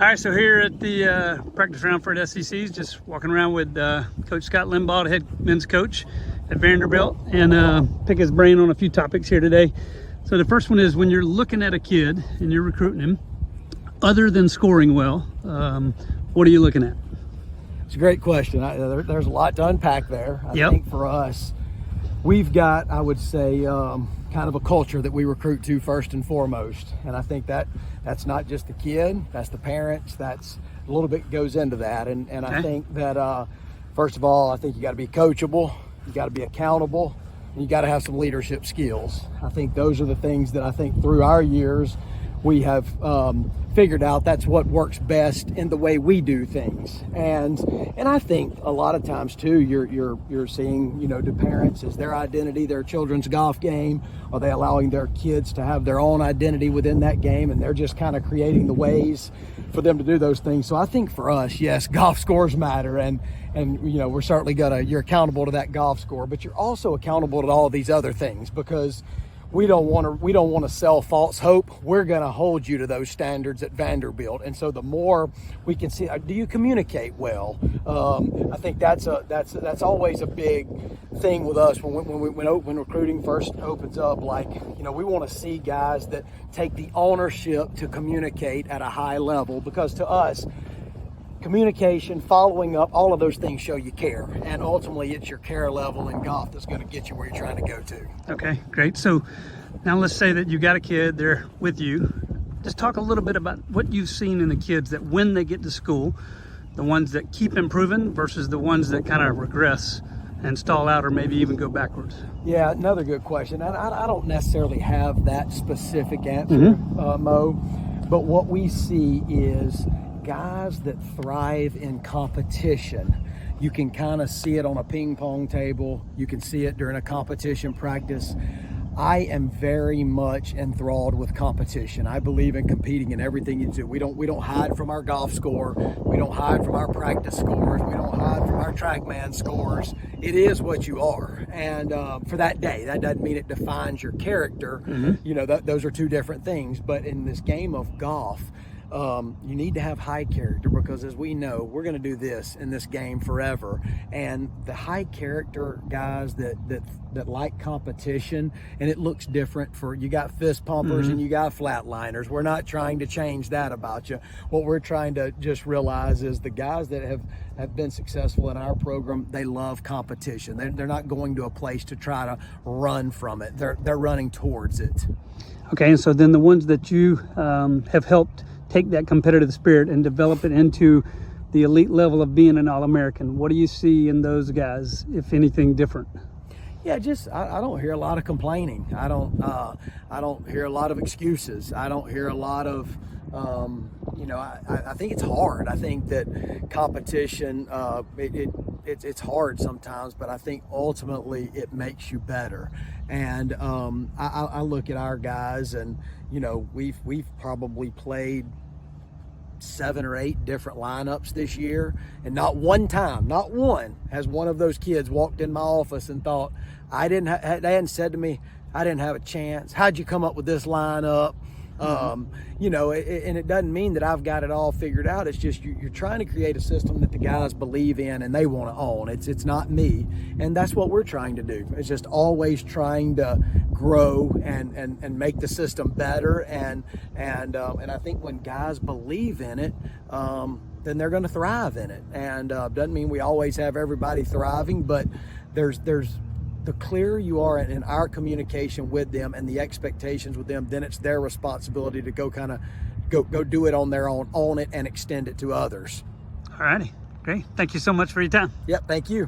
All right, so here at the practice round for SECs, just walking around with Coach Scott Limbaugh, the head men's coach at Vanderbilt, and pick his brain on a few topics here today. So the first one is, when you're looking at a kid and you're recruiting him, other than scoring well, what are you looking at? It's a great question. There's a lot to unpack there. I Yep. think for us, we've got, I would say, kind of a culture that we recruit to first and foremost. And I think that's not just the kid, that's the parents, that's a little bit goes into that. And Okay. I think that, first of all, I think you got to be coachable, you got to be accountable, and you got to have some leadership skills. I think those are the things that I think through our years we have figured out that's what works best in the way we do things. And I think a lot of times too, you're seeing, do parents, is their identity their children's golf game? Are they allowing their kids to have their own identity within that game, and they're just kind of creating the ways for them to do those things? So I think for us, yes, golf scores matter, and we're certainly you're accountable to that golf score, but you're also accountable to all these other things, because we don't want to sell false hope. We're going to hold you to those standards at Vanderbilt. And so the more we can see, do you communicate well? I think that's always a big thing with us when recruiting first opens up. We want to see guys that take the ownership to communicate at a high level, because to us, communication, following up, all of those things show you care. And ultimately, it's your care level in golf that's going to get you where you're trying to go to. Okay, great. So now let's say that you got a kid, they're with you. Just talk a little bit about what you've seen in the kids that when they get to school, the ones that keep improving versus the ones that kind of regress and stall out or maybe even go backwards. Yeah, another good question. And I don't necessarily have that specific answer, Mo, but what we see is guys that thrive in competition. You can kind of see it on a ping pong table. You can see it during a competition practice. I am very much enthralled with competition. I believe in competing in everything you do. We don't hide from our golf score. We don't hide from our practice scores. We don't hide from our TrackMan scores. It is what you are. And for that day, that doesn't mean it defines your character. Those are two different things. But in this game of golf, you need to have high character, because as we know, we're going to do this in this game forever. And the high character guys that like competition, and it looks different for, you got fist pumpers and you got flatliners. We're not trying to change that about you. What we're trying to just realize is the guys that have been successful in our program, they love competition. They're not going to a place to try to run from it. They're running towards it. Okay, and so then the ones that you have helped take that competitive spirit and develop it into the elite level of being an All-American, what do you see in those guys, if anything different? Yeah, I don't hear a lot of complaining. I don't hear a lot of excuses. I don't hear a lot of, I think it's hard. I think that competition, it's hard sometimes, but I think ultimately it makes you better. And I look at our guys, and we've probably played 7 or 8 different lineups this year, and not one has one of those kids walked in my office and thought, they hadn't said to me, I didn't have a chance. How'd you come up with this lineup? And it doesn't mean that I've got it all figured out. It's just you're trying to create a system that the guys believe in and they want to own. It's not me, and that's what we're trying to do. It's just always trying to grow and make the system better. And I think when guys believe in it, then they're going to thrive in it. And doesn't mean we always have everybody thriving, but there's the clearer you are in our communication with them and the expectations with them, then it's their responsibility to go do it on their own it and extend it to others. All righty, great. Thank you so much for your time. Yep, thank you.